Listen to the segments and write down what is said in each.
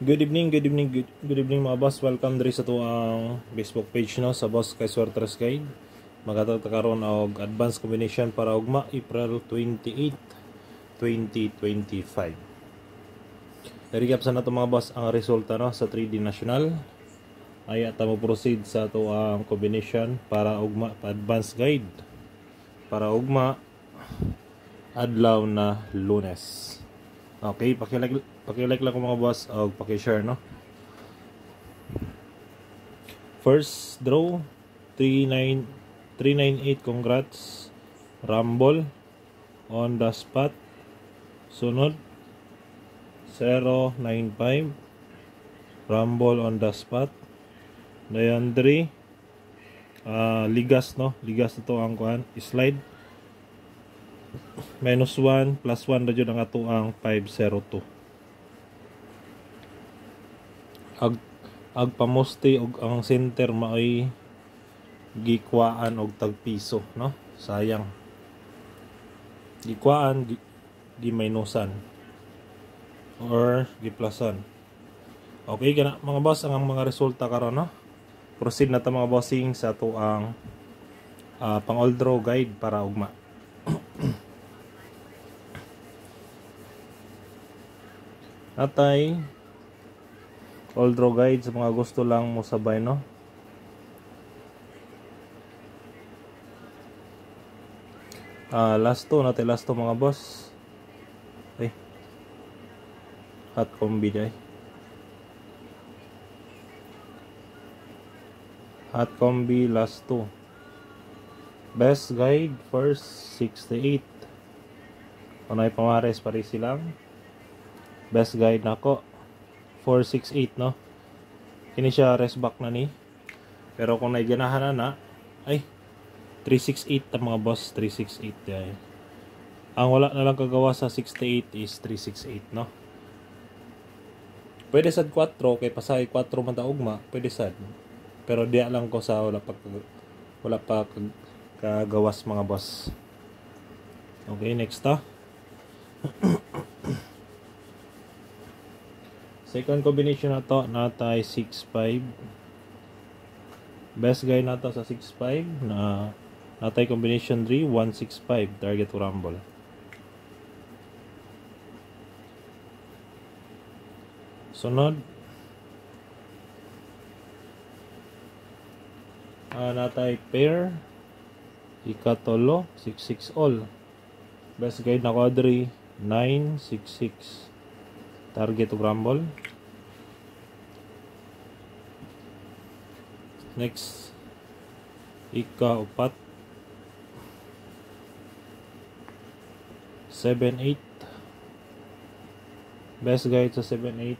Good evening mga boss. Welcome diri sa tuang Facebook page no sa Boss Kay Swertres Guide. Magatagta karon og advanced combination para ugma April 28, 2025. I-recap sa nato mga boss ang resulta no sa 3D National. Ay ata mo proceed sa tuang combination para ugma advanced guide para ugma adlaw na Lunes. Okay, paki-like lang mga boss o paki-share no. First draw 398, congrats. Rumble on the spot. Sunod 095, Rumble on the spot. Dayon 3 ligas no, ligas ito ang kuan slide. -1 plus 1 na dyan ang ato ang 502. Ag pamoste og ang center maoy gikwaan og tag piso no, sayang gikwaan gi-minusan or giplasan. Okay kana mga boss ang mga resulta karon no. Proceed na ta mga bossing sa ato ang pang all draw guide para ugma. Natay all draw guide sa mga gusto lang mo sabay no. Last two mga boss. Ay. Hot combi day. Hot combi last two. Best guide first 68. Unay pamares pare silang. Best guide nako 468 no. Kini siya rest back na ni. Pero kung naiganahan na ay 368 ta mga boss, 368 ay. Ang wala na lang kagawa sa 68 is 368 no. Pwede sad 4 kay pasay 4 man ta ugma, pwede sad. Pero diya lang ko sa wala pa kagawas mga boss. Okay, next ta. Second combination na to, natay 6-5. Best guy na to sa 6-5 na natay combination 3, 1-6-5 target to rumble. Sunod natay pair ikatolo 6-6 all. Best guide na quadri 9-6-6 target to rumble. Next ika-4 7-8. Best guide sa 7-8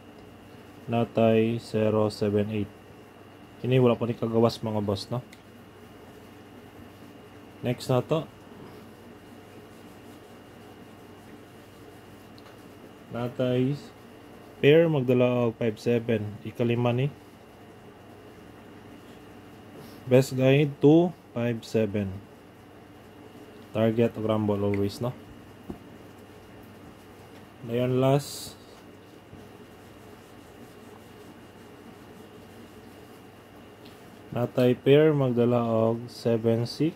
natay 0-7-8. Kini wala pa ni kagawas mga boss no. Next na to natay pair magdala og 5-7 ikalima ni. Best guide 2-5-7 target og rumble always no. Dayon last natay pair magdala og 7-6.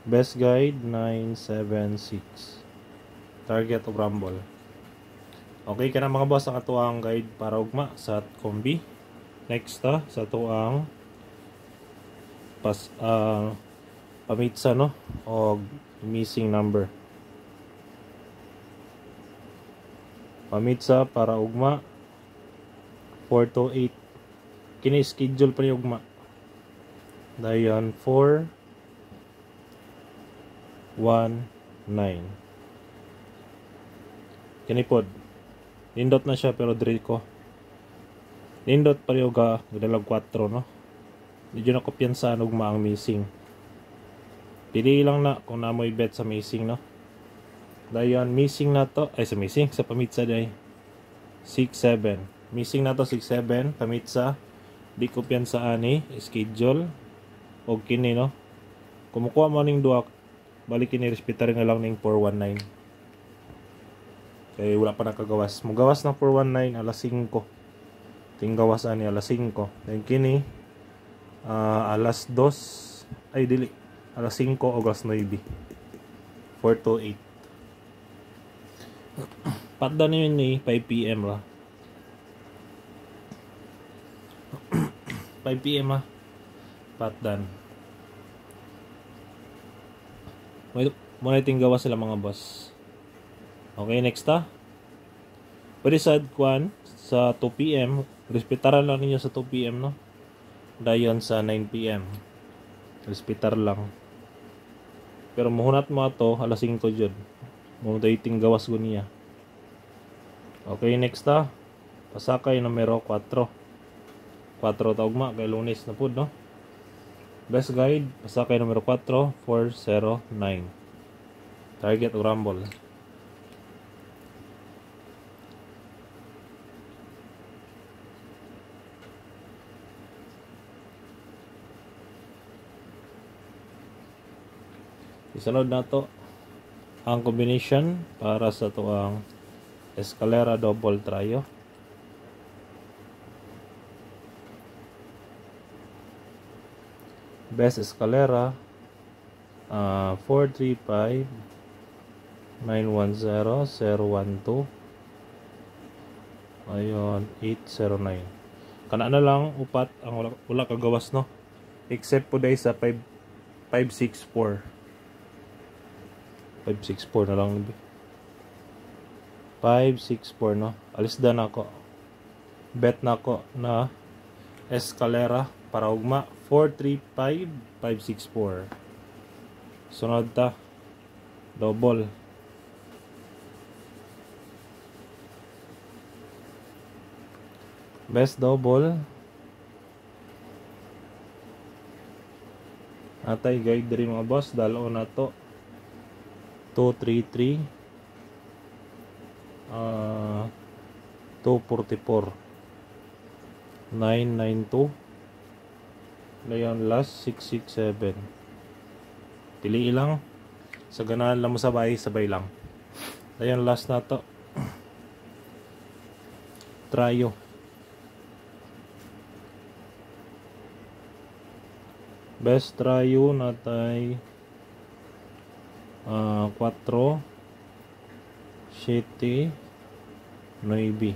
Best guide 9-7-6 target og rumble. Okay kana mga boss ang atuang guide para ugma sa combi. Next sa atuang pamitsa no og missing number. Pamitsa para ugma 4-8. Kini schedule pa ni ugma. Dayon 4-1-9. Kini pod nindot na siya pero diri ko nindot pa rin ga dalag 4 no. Medyo nakopyan sa ugma ang missing. Pili lang na kung namoy bet sa missing no. Dayon missing na to ay sa missing sa pamitsa day 6-7. Missing na to 6-7 pamitsa. Di kopyan sa ani schedule og kini no. Kumukuha mo ning duak balik kini respetar nga lang ning 419. Kaya wala pa nakagawas. Mugawas na 419 alas 5. tinggawas ani alas 5. Then kini alas 2 ay dili alas 5 o alas 9. 4 to 8. Patdan yun ni 5 PM ra. 5 PM patdan. Muna tinggawas sila mga boss. Okay, next pwede sa kwan sa 2 PM. Respetaran lang ninyo sa 2 PM, no? Dayon sa 9 PM. Respetar lang. Pero muhunat mo to alas 5 jud. Mo dating gawas ko niya. Okay, next pasakay numero 4. 4 taugma kay Lunes na pud, no? Best guide pasakay numero 4, 409. Target o rumble. Isunod na to ang combination para sa tuang Escalera double trio. Best Escalera 435 910 012 ayon 809. Kana na lang upat ang wala kagawas, no? Except po dahil sa 564 na lang. 564, no? Alis dan ako. Bet na ako na Escalera para ugma 435 564. Sunod double. Best double atay guide diri mga boss, dalo na to 233 244 992 layon last 667. Pili lang sa ganahan lang mo sabay lang. Layon last na to trio. Best trio natay 4 7 9.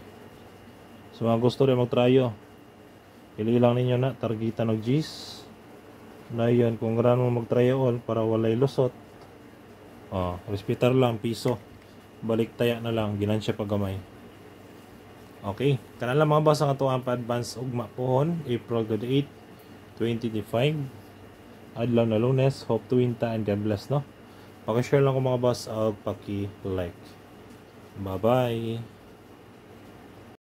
So mga gusto rin mag-tryo, pili lang ninyo na targetan og G's na yun. Kung gano'n mo mag-tryo all para walay lusot, respetar lang piso, balik taya na lang ginansya pagamay. Okay, kanan lang mga boss ang atuang pa-advance ugma pohon April 28 2025 adlaw na Lunes. Hope to win ta and God bless, no? Paki-share lang ko mga boss, paki-like. Bye-bye.